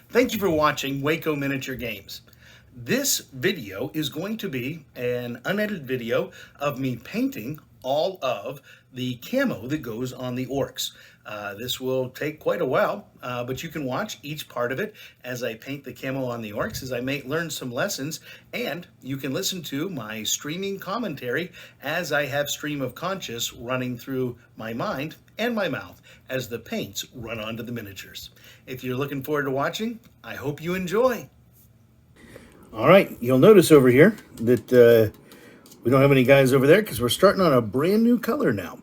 Thank you for watching Waco Miniature Games. This video is going to be an unedited video of me painting all of the camo that goes on the orcs. This will take quite a while, but you can watch each part of it as I paint the camo on the orcs, as I may learn some lessons, and you can listen to my streaming commentary as I have stream of conscious running through my mind and my mouth as the paints run onto the miniatures. If you're looking forward to watching, I hope you enjoy. All right, you'll notice over here that we don't have any guys over there because we're starting on a brand new color now.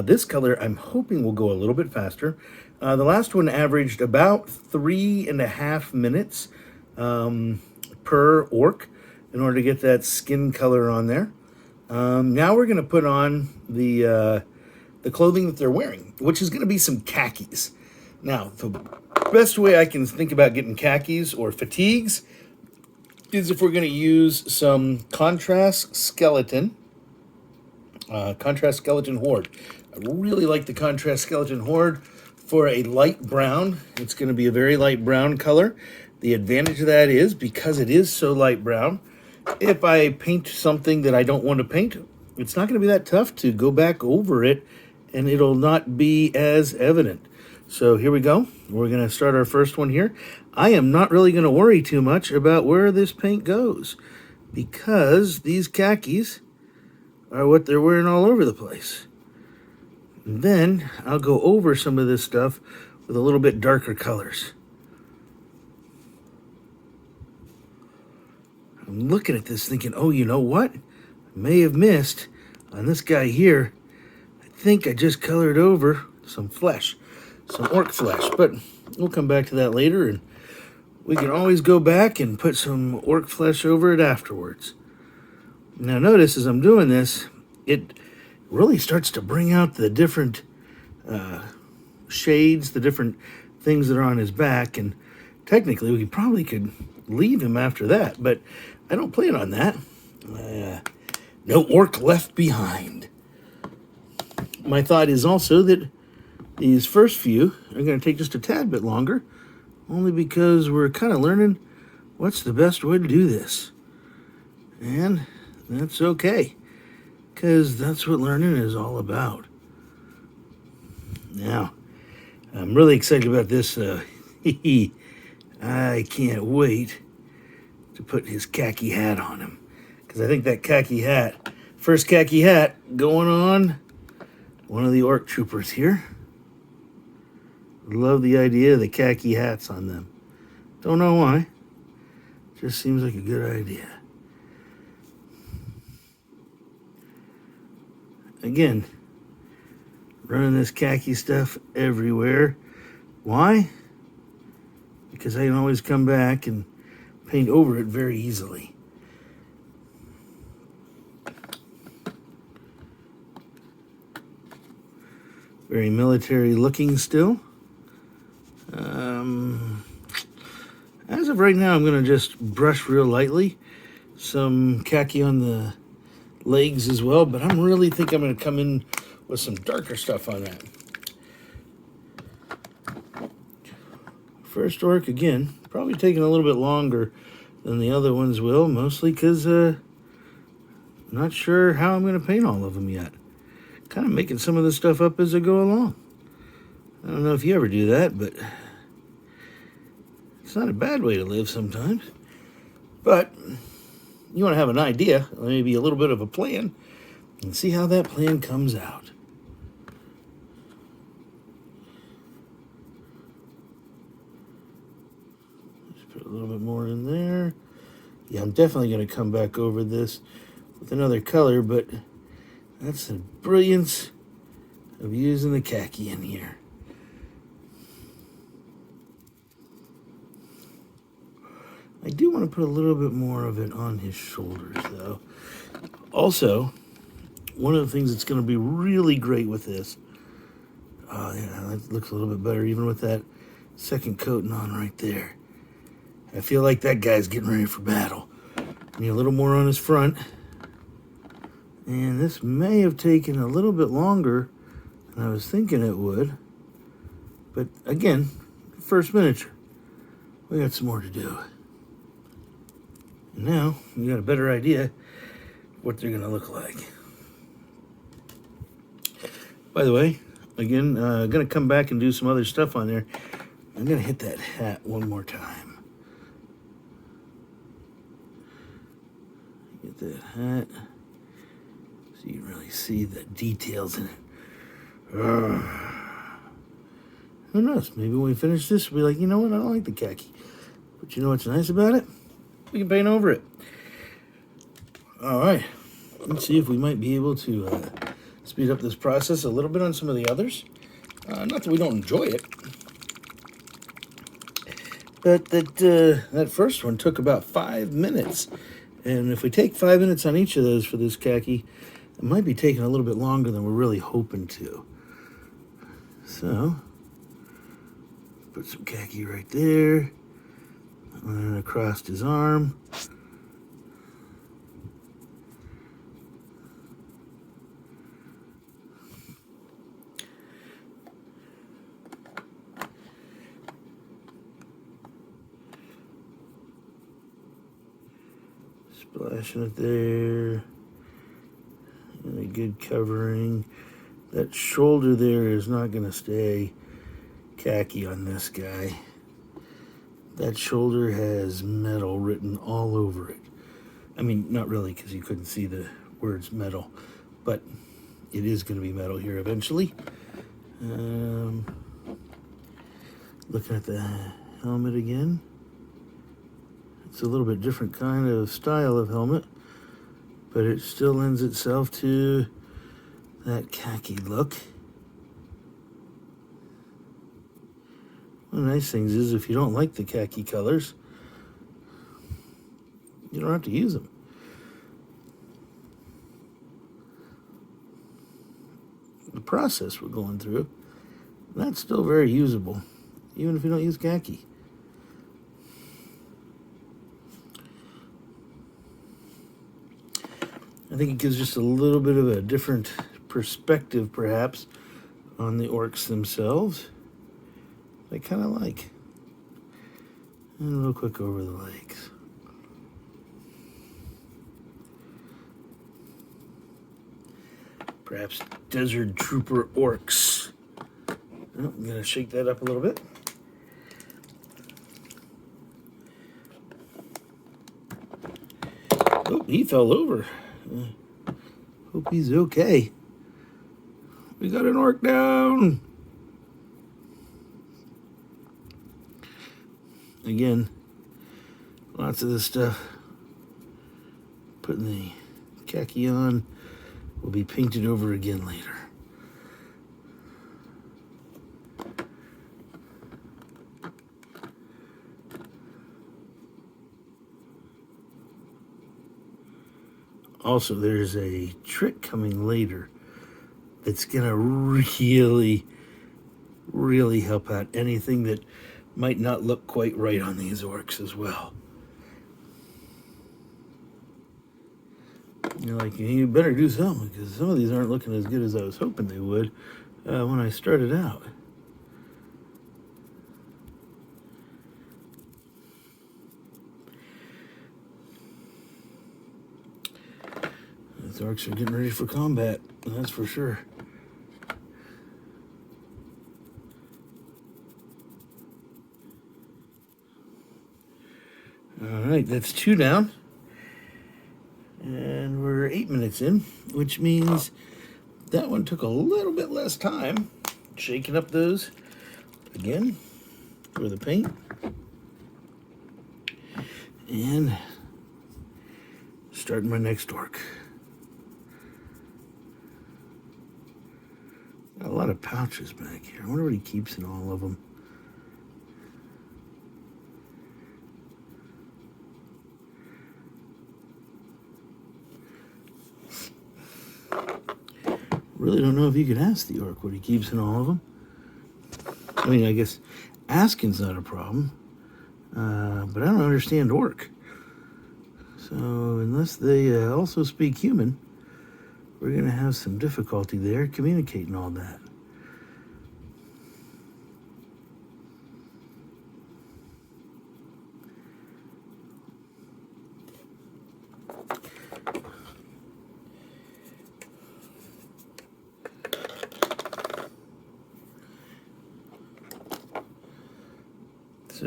This color I'm hoping will go a little bit faster. The last one averaged about 3.5 minutes per orc in order to get that skin color on there. Now we're going to put on the clothing that they're wearing, which is going to be some khakis. Now, the best way I can think about getting khakis or fatigues is if we're going to use some contrast skeleton horde. I really like the contrast skeleton horde for a light brown. It's going to be a very light brown color. The advantage of that is because it is so light brown, if I paint something that I don't want to paint, it's not going to be that tough to go back over it and it'll not be as evident. So here we go. We're going to start our first one here. I am not really going to worry too much about where this paint goes because these khakis are what they're wearing all over the place. And then I'll go over some of this stuff with a little bit darker colors. I'm looking at this thinking, oh, you know what? I may have missed on this guy here. I think I just colored over some flesh, some orc flesh, but we'll come back to that later, and we can always go back and put some orc flesh over it afterwards. Now notice as I'm doing this, it really starts to bring out the different shades, the different things that are on his back, and technically we probably could leave him after that, but I don't plan on that. No orc left behind. My thought is also that these first few are going to take just a tad bit longer, only because we're kind of learning what's the best way to do this. And that's okay, because that's what learning is all about. Now, I'm really excited about this. I can't wait to put his khaki hat on him, because I think that khaki hat, first khaki hat going on one of the orc troopers here. Love the idea of the khaki hats on them. Don't know why. Just seems like a good idea. Again, running this khaki stuff everywhere. Why? Because I can always come back and paint over it very easily. Very military looking still. As of right now, I'm going to just brush real lightly. Some khaki on the legs as well, but I'm really think I'm going to come in with some darker stuff on that. First orc, again, probably taking a little bit longer than the other ones will, mostly because not sure how I'm going to paint all of them yet. Kind of making some of this stuff up as I go along. I don't know if you ever do that, but it's not a bad way to live sometimes. But you want to have an idea, maybe a little bit of a plan, and see how that plan comes out. Just put a little bit more in there. Yeah, I'm definitely going to come back over this with another color, but that's the brilliance of using the khaki in here. I do want to put a little bit more of it on his shoulders, though. Also, one of the things that's going to be really great with this, oh yeah, that looks a little bit better even with that second coating on right there. I feel like that guy's getting ready for battle. Need a little more on his front. And this may have taken a little bit longer than I was thinking it would. But again, first miniature. we got some more to do. And now we got a better idea what they're gonna look like. By the way, again, gonna come back and do some other stuff on there. I'm gonna hit that hat one more time. Get that hat so you can really see the details in it. Who knows? Maybe when we finish this, we'll be like, you know what? I don't like the khaki. But you know what's nice about it? We can paint over it. All right. Let's see if we might be able to speed up this process a little bit on some of the others. Not that we don't enjoy it. But that first one took about 5 minutes. And if we take 5 minutes on each of those for this khaki, it might be taking a little bit longer than we're really hoping to. So, put some khaki right there. And across his arm. Splashing it there. And a good covering. That shoulder there is not going to stay khaki on this guy. That shoulder has metal written all over it. I mean, not really, because you couldn't see the words metal, but it is going to be metal here eventually. Looking at the helmet again. It's a little bit different kind of style of helmet, but it still lends itself to that khaki look. One of the nice things is if you don't like the khaki colors, you don't have to use them. The process we're going through, that's still very usable, even if you don't use khaki. I think it gives just a little bit of a different perspective, perhaps, on the orcs themselves. I kind of like. And real quick over the legs. Perhaps desert trooper orcs. Oh, I'm going to shake that up a little bit. Oh, he fell over. Hope he's okay. We got an orc down. Again, lots of this stuff, putting the khaki on, will be painted over again later. Also, there's a trick coming later that's gonna really help out anything that might not look quite right on these orcs as well. You're like, you better do something, because some of these aren't looking as good as I was hoping they would when I started out. These orcs are getting ready for combat, that's for sure. Alright, that's 2 down. And we're 8 minutes in, which means that one took a little bit less time. Shaking up those again for the paint. And starting my next orc. Got a lot of pouches back here. I wonder what he keeps in all of them. Really don't know if you could ask the orc what he keeps in all of them. I mean, I guess asking's not a problem, but I don't understand orc. So unless they also speak human, we're going to have some difficulty there communicating all that.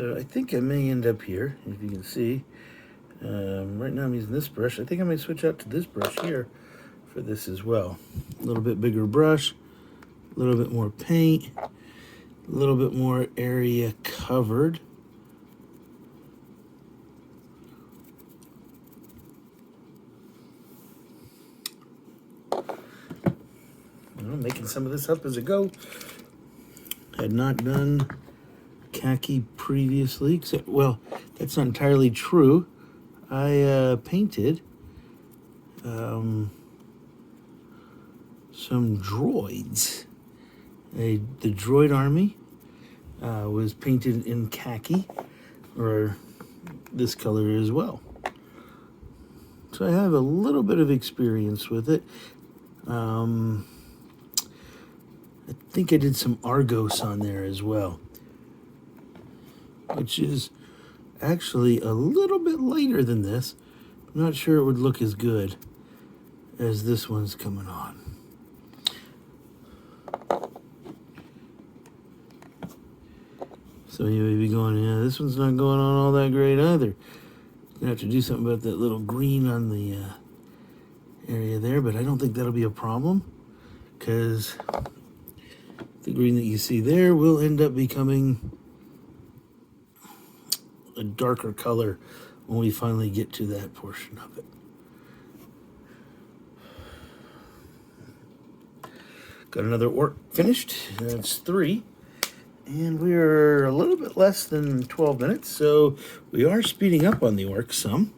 So I think I may end up here, if you can see. Right now I'm using this brush. I think I might switch out to this brush here for this as well. A little bit bigger brush, a little bit more paint, a little bit more area covered. I'm making some of this up as I go. Had not done khaki previously, except, well, that's not entirely true. I painted some droids. The droid army was painted in khaki, or this color as well. So I have a little bit of experience with it. I think I did some Argos on there as well, which is actually a little bit lighter than this. I'm not sure it would look as good as this one's coming on. So you may be going, yeah, this one's not going on all that great either. Gonna have to do something about that little green on the area there, but I don't think that'll be a problem, because the green that you see there will end up becoming a darker color when we finally get to that portion of it. Got another orc finished. That's 3. And we're a little bit less than 12 minutes, so we are speeding up on the orc some.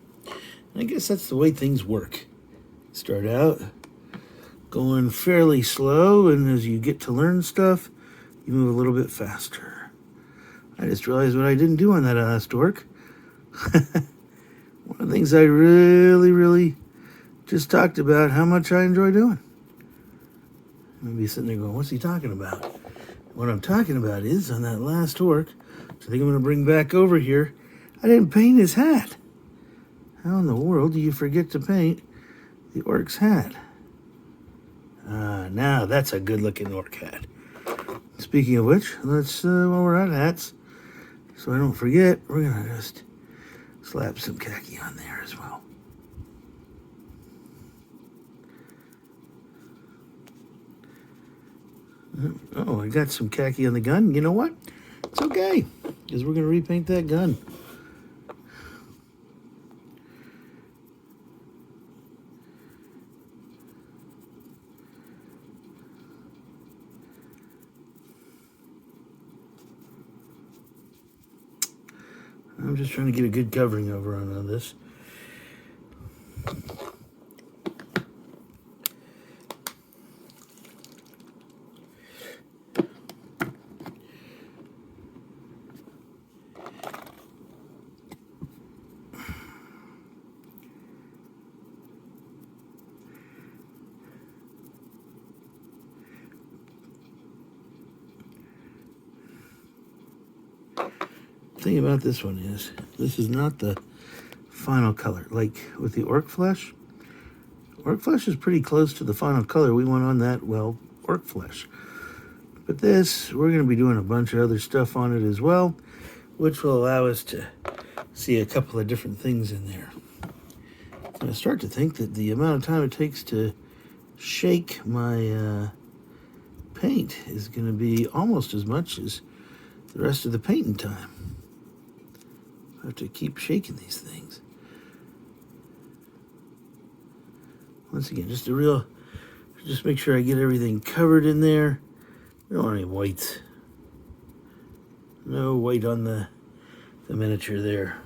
And I guess that's the way things work. Start out going fairly slow, and as you get to learn stuff, you move a little bit faster. I just realized what I didn't do on that last orc. One of the things I really just talked about, how much I enjoy doing. Maybe sitting there going, what's he talking about? What I'm talking about is, on that last orc, which I think I'm going to bring back over here, I didn't paint his hat. How in the world do you forget to paint the orc's hat? Now that's a good looking orc hat. Speaking of which, let's, while we're at hats, so I don't forget, we're going to just slap some khaki on there as well. Oh, I got some khaki on the gun. You know what? It's okay, because we're going to repaint that gun. I'm just trying to get a good covering over on this. The thing about this one is, this is not the final color. Like with the orc flesh is pretty close to the final color we want on that, well, orc flesh. But this, we're going to be doing a bunch of other stuff on it as well, which will allow us to see a couple of different things in there. And I start to think that the amount of time it takes to shake my paint is going to be almost as much as the rest of the painting time. I have to keep shaking these things. Once again, just make sure I get everything covered in there. We don't want any whites. No white on the miniature there.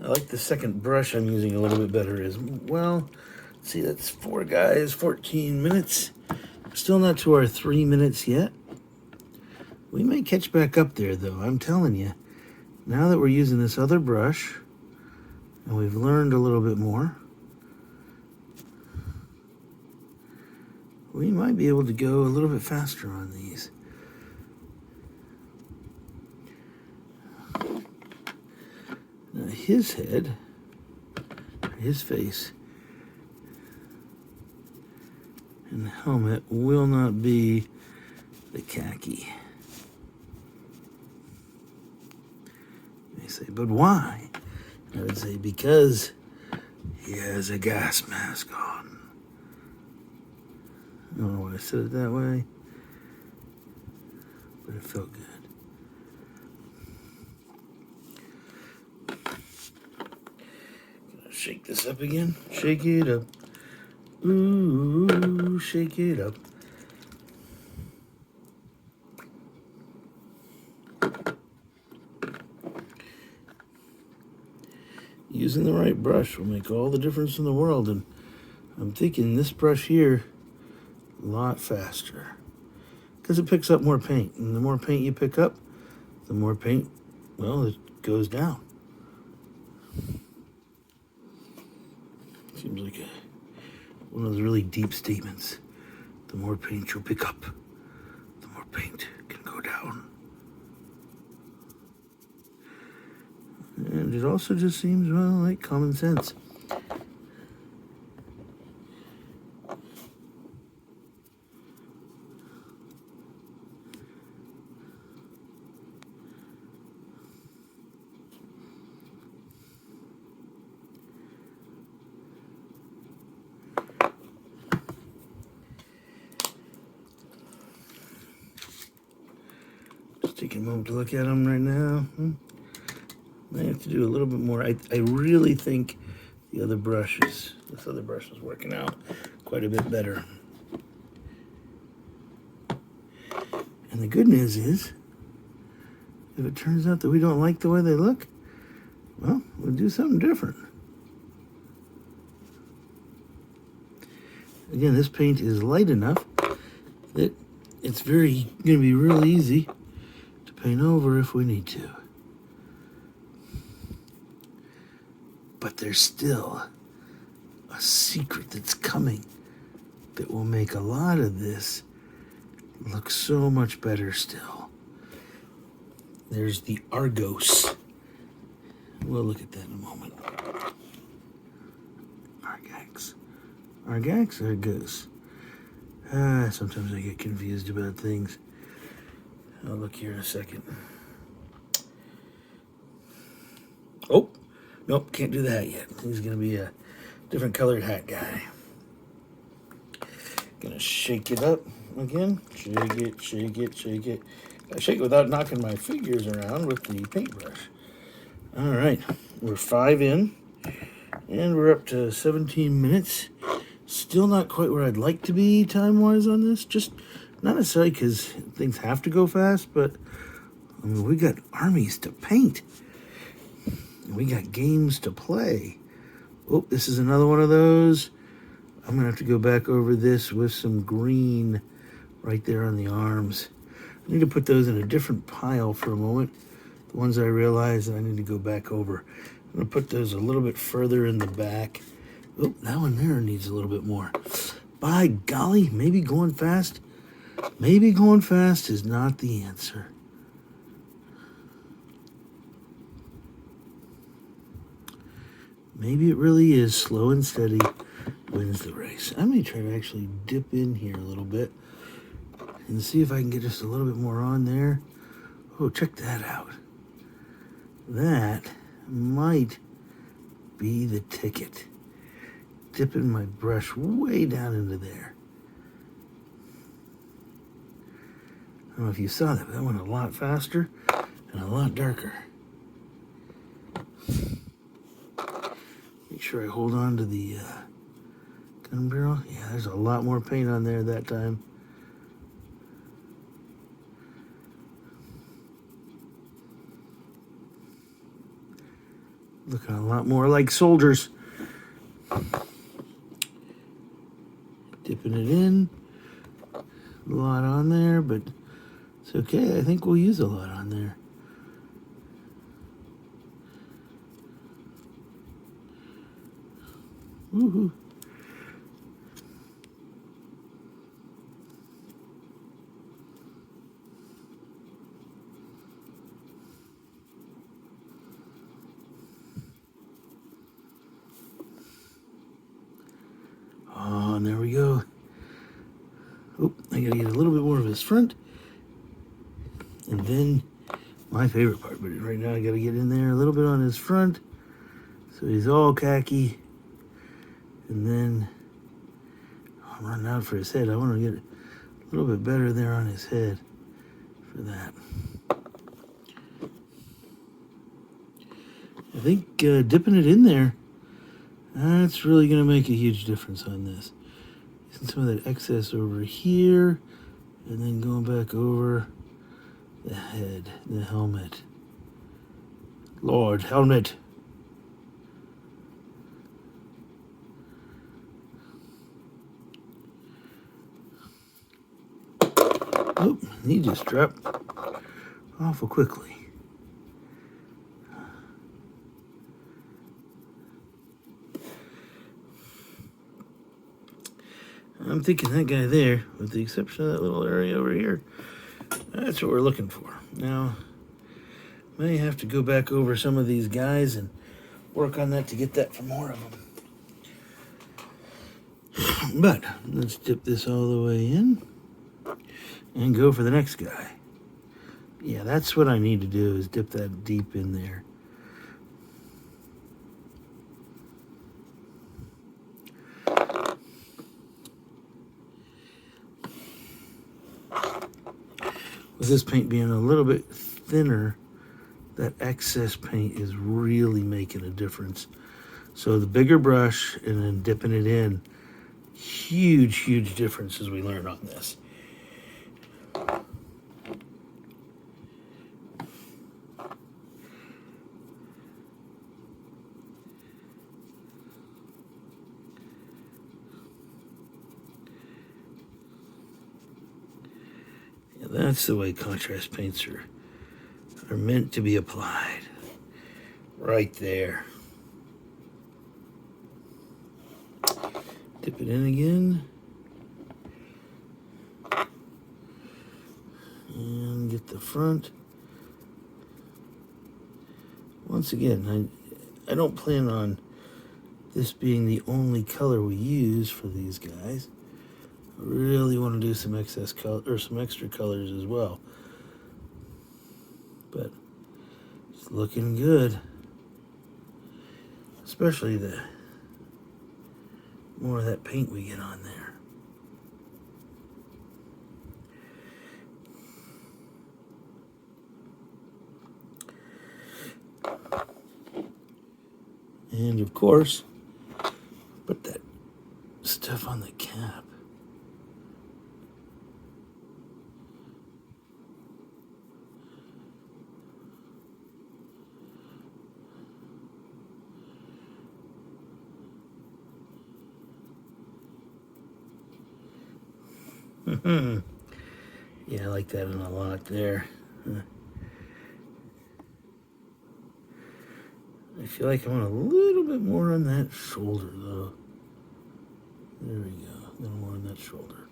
I like the second brush I'm using a little bit better as well. Let's see, that's 4 guys, 14 minutes. Still not to our 3 minutes yet. We may catch back up there, though. I'm telling you, now that we're using this other brush, and we've learned a little bit more, we might be able to go a little bit faster on these. Now, his head, his face, and the helmet will not be the khaki. They say, but why? I would say, because he has a gas mask on. I don't know why I said it that way, but it felt good. Gonna shake this up again. Shake it up. Ooh, shake it up. Using the right brush will make all the difference in the world, and I'm thinking this brush here a lot faster because it picks up more paint, and the more paint you pick up, the more paint, well, it goes down. Seems like one of those really deep statements. The more paint you pick up, the more paint can go down. And it also just seems, well, like common sense. Just taking a moment to look at them right now. I have to do a little bit more. I really think this other brush is working out quite a bit better. And the good news is, if it turns out that we don't like the way they look, well, we'll do something different. Again, this paint is light enough that it's going to be real easy to paint over if we need to. But there's still a secret that's coming that will make a lot of this look so much better still. There's the Argos. We'll look at that in a moment. Argos. Sometimes I get confused about things. I'll look here in a second. Oh, nope, can't do that yet. He's gonna be a different colored hat guy. Gonna shake it up again. Shake it. I shake it without knocking my fingers around with the paintbrush. All right, we're 5 in, and we're up to 17 minutes. Still not quite where I'd like to be time-wise on this. Just not necessarily because things have to go fast, but I mean, we got armies to paint. We got games to play. Oh, this is another one of those. I'm going to have to go back over this with some green right there on the arms. I need to put those in a different pile for a moment. The ones I realize that I need to go back over. I'm going to put those a little bit further in the back. Oh, that one there needs a little bit more. By golly, maybe going fast is not the answer. Maybe it really is slow and steady wins the race. I'm going to try to actually dip in here a little bit and see if I can get just a little bit more on there. Oh, check that out. That might be the ticket. Dipping my brush way down into there. I don't know if you saw that, but that went a lot faster and a lot darker. Make sure I hold on to the gun barrel. Yeah, there's a lot more paint on there that time. Looking a lot more like soldiers. Dipping it in. A lot on there, but it's okay. I think we'll use a lot on there. Woohoo. Oh, and there we go. Oh, I gotta get a little bit more of his front And then my favorite part, but right now I got to get in there a little bit on his front. So he's all khaki. And then I'm running out for his head. I want to get a little bit better there on his head for that. I think dipping it in there, that's really going to make a huge difference on this. Using some of that excess over here, and then going back over the head, the helmet. Lord, helmet. Oop, he just dropped awful quickly. I'm thinking that guy there, with the exception of that little area over here, that's what we're looking for. Now, may have to go back over some of these guys and work on that to get that for more of them. But let's dip this all the way in and go for the next guy. Yeah, that's what I need to do, is dip that deep in there. With this paint being a little bit thinner, that excess paint is really making a difference. So the bigger brush and then dipping it in, huge, huge difference as we learn on this. Yeah, that's the way contrast paints are meant to be applied. Right there. Dip it in again. And get the front. Once again, I don't plan on this being the only color we use for these guys. I really want to do some excess color or some extra colors as well. But it's looking good. Especially the more of that paint we get on there. And of course, put that stuff on the cap. Yeah, I like that one a lot there. I feel like I want a little bit more on that shoulder, though. There we go. A little more on that shoulder.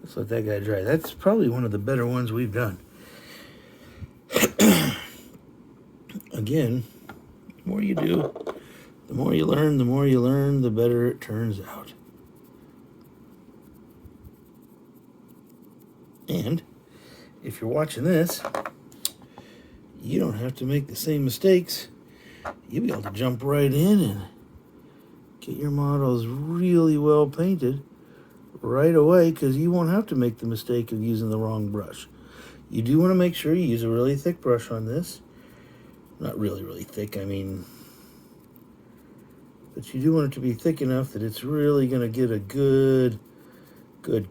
Let's let that guy dry. That's probably one of the better ones we've done. Again, the more you do, the more you learn, the better it turns out. And if you're watching this, you don't have to make the same mistakes. You'll be able to jump right in and get your models really well painted right away, because you won't have to make the mistake of using the wrong brush. You do want to make sure you use a really thick brush on this. Not really, really thick, I mean, but you do want it to be thick enough that it's really going to get a good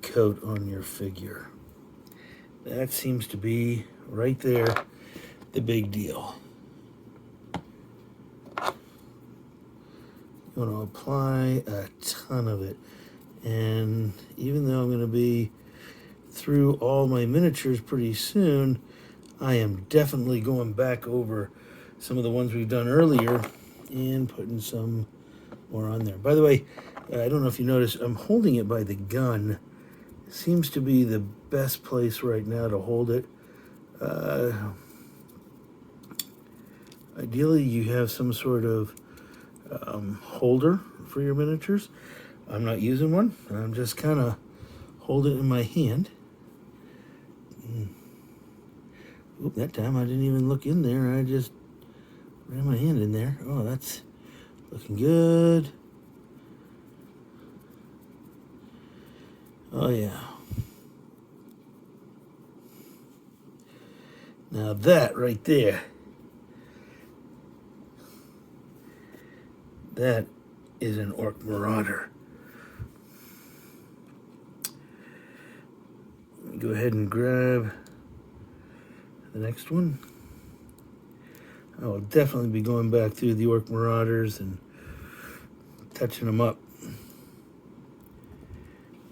coat on your figure. That seems to be, right there, the big deal. You want to apply a ton of it. And even though I'm going to be through all my miniatures pretty soon, I am definitely going back over some of the ones we've done earlier and putting some more on there. By the way, I don't know if you noticed, I'm holding it by the gun. It seems to be the best place right now to hold it. Ideally, you have some sort of holder for your miniatures. I'm not using one. I'm just kind of holding it in my hand. Oop, that time I didn't even look in there. I just ran my hand in there. Oh, that's looking good. Oh, yeah. Now that right there, that is an Orc Marauder. Let me go ahead and grab the next one. I will definitely be going back through the Orc Marauders and touching them up.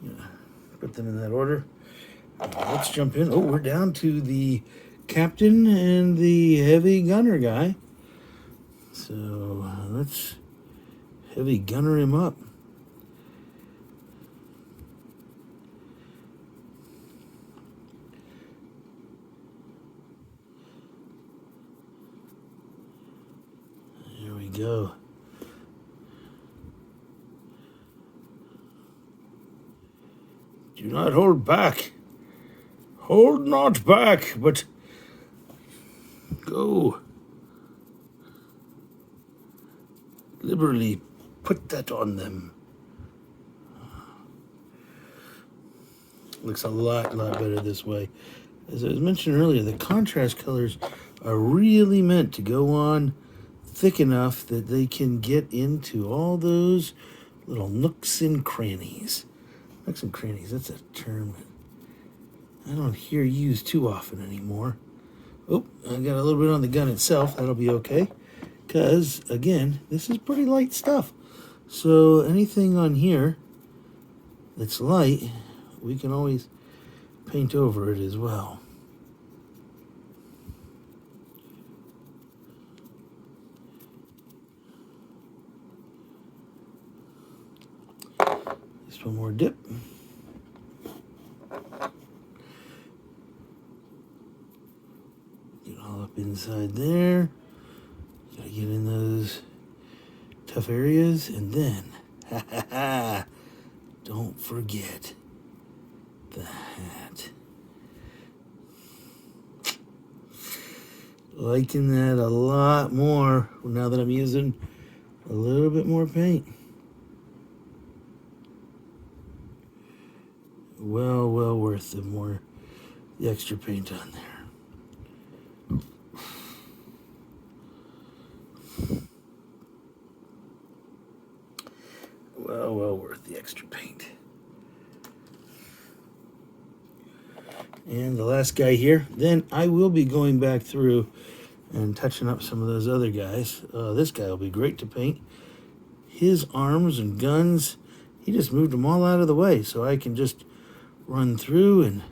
Yeah, put them in that order. Let's jump in. Oh, we're down to the captain and the heavy gunner guy. So let's heavy gunner him up. There we go. Do not hold back. Hold not back, but go. Liberally put that on them. Looks a lot better this way. As I was mentioned earlier, the contrast colors are really meant to go on thick enough that they can get into all those little nooks and crannies. Nooks and crannies, that's a term that I don't hear used too often anymore. Oh, I got a little bit on the gun itself. That'll be okay. Because, again, this is pretty light stuff. So anything on here that's light, we can always paint over it as well. Just one more dip. Get all up inside there. Gotta get in those tough areas, and then, don't forget the hat. Liking that a lot more now that I'm using a little bit more paint. Well worth the extra paint on there. Well worth the extra paint. And the last guy here, then I will be going back through and touching up some of those other guys. This guy will be great to paint. His arms and guns, he just moved them all out of the way, so I can just run through and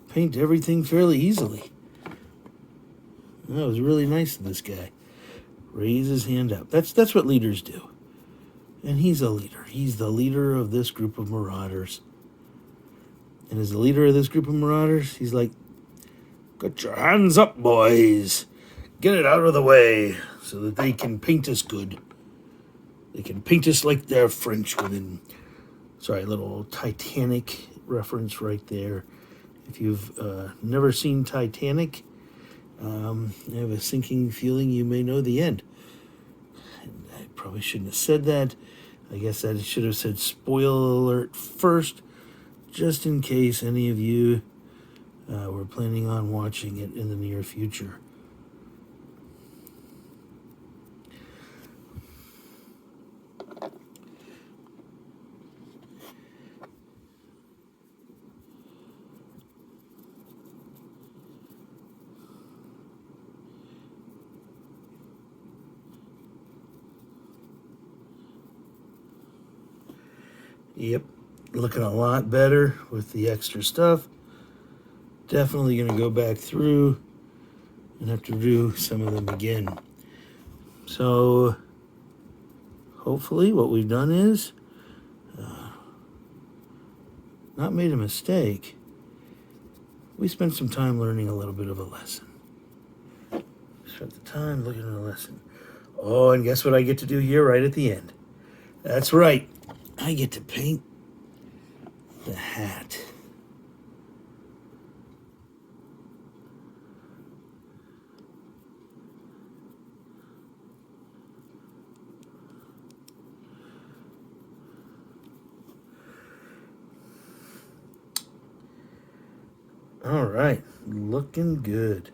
paint everything fairly easily. That was really nice of this guy. Raise his hand up. That's what leaders do. And he's a leader. He's the leader of this group of marauders. And as the leader of this group of marauders, he's like, "Get your hands up, boys. Get it out of the way so that they can paint us good. They can paint us like they're French women." Sorry, a little Titanic reference right there. If you've never seen Titanic, I have a sinking feeling you may know the end. And I probably shouldn't have said that. I guess I should have said spoiler alert first, just in case any of you were planning on watching it in the near future. Yep, looking a lot better with the extra stuff. Definitely going to go back through and have to do some of them again. So hopefully what we've done is not made a mistake. We spent some time learning a little bit of a lesson. Spent the time looking at a lesson. Oh, and guess what I get to do here right at the end? That's right. I get to paint the hat. All right, looking good.